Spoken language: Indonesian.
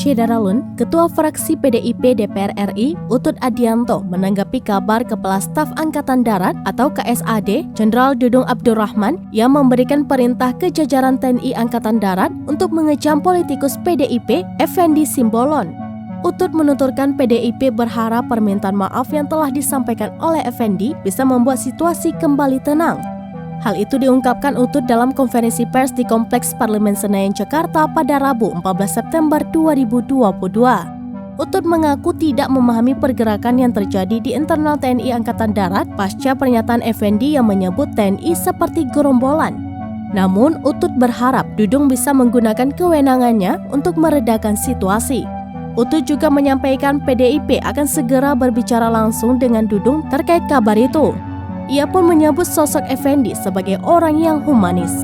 Syederalun, Ketua Fraksi PDIP DPR RI, Utut Adianto, menanggapi kabar Kepala Staf Angkatan Darat atau KSAD, Jenderal Dudung Abdurrahman, yang memberikan perintah ke jajaran TNI Angkatan Darat untuk mengecam politikus PDIP, Effendi Simbolon. Utut menuturkan PDIP berharap permintaan maaf yang telah disampaikan oleh Effendi bisa membuat situasi kembali tenang. Hal itu diungkapkan Utut dalam konferensi pers di Kompleks Parlemen Senayan, Jakarta pada Rabu 14 September 2022. Utut mengaku tidak memahami pergerakan yang terjadi di internal TNI Angkatan Darat pasca pernyataan Effendi yang menyebut TNI seperti gerombolan. Namun, Utut berharap Dudung bisa menggunakan kewenangannya untuk meredakan situasi. Utut juga menyampaikan PDIP akan segera berbicara langsung dengan Dudung terkait kabar itu. Ia pun menyebut sosok Effendi sebagai orang yang humanis.